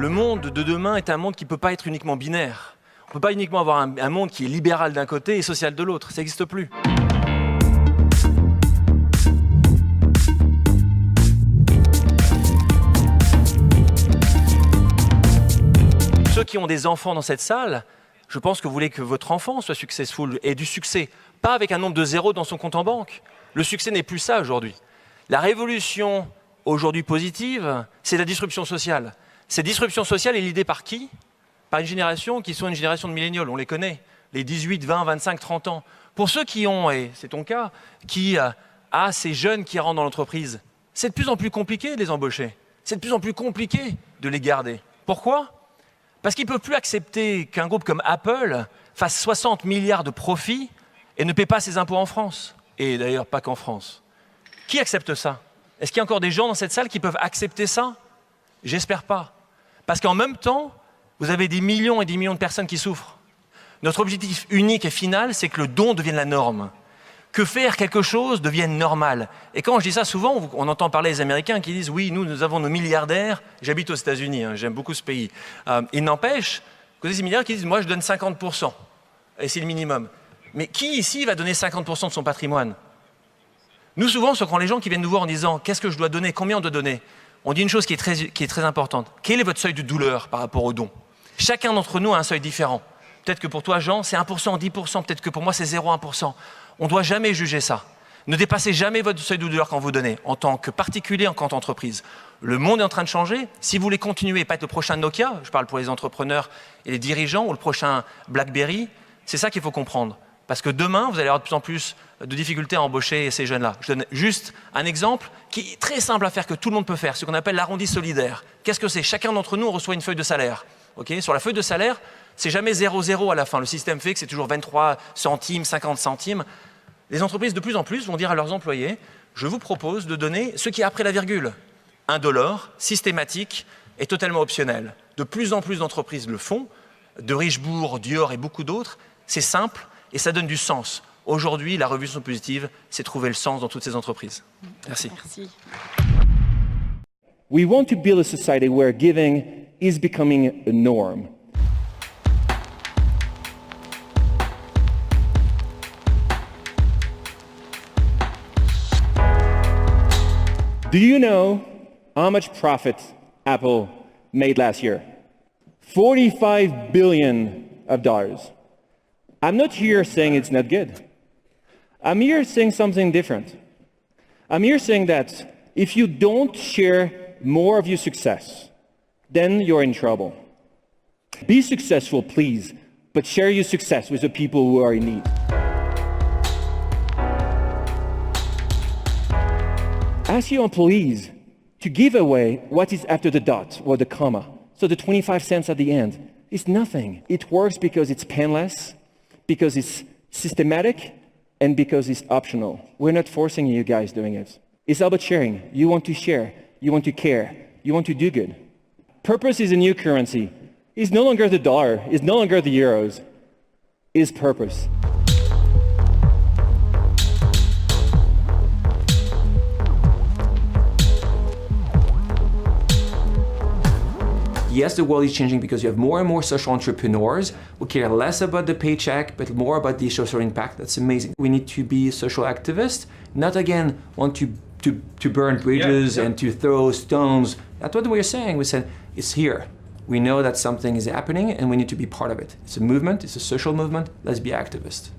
Le monde de demain est un monde qui ne peut pas être uniquement binaire. On ne peut pas uniquement avoir un monde qui est libéral d'un côté et social de l'autre. Ça n'existe plus. Ceux qui ont des enfants dans cette salle, je pense que vous voulez que votre enfant soit successful et du succès, pas avec un nombre de zéros dans son compte en banque. Le succès n'est plus ça aujourd'hui. La révolution aujourd'hui positive, c'est la disruption sociale. Cette disruption sociale est l'idée par qui? Par une génération qui sont une génération de milléniaux, on les connaît, les 18, 20, 25, 30 ans. Pour ceux qui ont, et c'est ton cas, qui a ces jeunes qui rentrent dans l'entreprise, c'est de plus en plus compliqué de les embaucher. C'est de plus en plus compliqué de les garder. Pourquoi? Parce qu'ils ne peuvent plus accepter qu'un groupe comme Apple fasse 60 milliards de profits et ne paie pas ses impôts en France. Et d'ailleurs, pas qu'en France. Qui accepte ça? Est-ce qu'il y a encore des gens dans cette salle qui peuvent accepter ça? J'espère pas. Parce qu'en même temps, vous avez des millions et des millions de personnes qui souffrent. Notre objectif unique et final, c'est que le don devienne la norme. Que faire quelque chose devienne normal. Et quand je dis ça, souvent, on entend parler des Américains qui disent « Oui, nous avons nos milliardaires. » J'habite aux États-Unis, j'aime beaucoup ce pays. Il n'empêche que ces milliardaires qui disent « Moi, je donne 50%. » Et c'est le minimum. Mais qui ici va donner 50% de son patrimoine? Nous, souvent, quand les gens qui viennent nous voir en disant « Qu'est-ce que je dois donner? Combien on doit donner ?» On dit une chose qui est très importante. Quel est votre seuil de douleur par rapport au don? Chacun d'entre nous a un seuil différent. Peut-être que pour toi, Jean, c'est 1%, 10%. Peut-être que pour moi, c'est 0,1%. On ne doit jamais juger ça. Ne dépassez jamais votre seuil de douleur quand vous donnez, en tant que particulier, en tant qu'entreprise. Le monde est en train de changer. Si vous voulez continuer et pas être le prochain Nokia, je parle pour les entrepreneurs et les dirigeants, ou le prochain BlackBerry, c'est ça qu'il faut comprendre. Parce que demain, vous allez avoir de plus en plus de difficultés à embaucher ces jeunes-là. Je donne juste un exemple qui est très simple à faire, que tout le monde peut faire, ce qu'on appelle l'arrondi solidaire. Qu'est-ce que c'est? Chacun d'entre nous reçoit une feuille de salaire. Okay? Sur la feuille de salaire, c'est jamais 0,0 à la fin. Le système fait que c'est toujours 23 centimes, 50 centimes. Les entreprises, de plus en plus, vont dire à leurs employés « Je vous propose de donner ce qui est après la virgule. Indolore, systématique et totalement optionnel. » De plus en plus d'entreprises le font, de Richebourg, Dior et beaucoup d'autres. C'est simple et ça donne du sens. Aujourd'hui, la révolution positive, c'est trouver le sens dans toutes ces entreprises. Merci. Merci. We want to build a society where giving is becoming a norm. Do you know how much profit Apple made last year? $45 billion. I'm not here saying it's not good. I'm here saying something different. I'm here saying that if you don't share more of your success, then you're in trouble. Be successful, please, but share your success with the people who are in need. Ask your employees to give away what is after the dot or the comma. So the 25 cents at the end is nothing. It works because it's painless, because it's systematic, and because it's optional. We're not forcing you guys doing it. It's all about sharing. You want to share. You want to care. You want to do good. Purpose is a new currency. It's no longer the dollar. It's no longer the euros. It's purpose. Yes, the world is changing because you have more and more social entrepreneurs who care less about the paycheck, but more about the social impact. That's amazing. We need to be social activists, not again want to burn bridges and to throw stones. That's what we're saying. We said, it's here. We know that something is happening and we need to be part of it. It's a movement, it's a social movement. Let's be activists.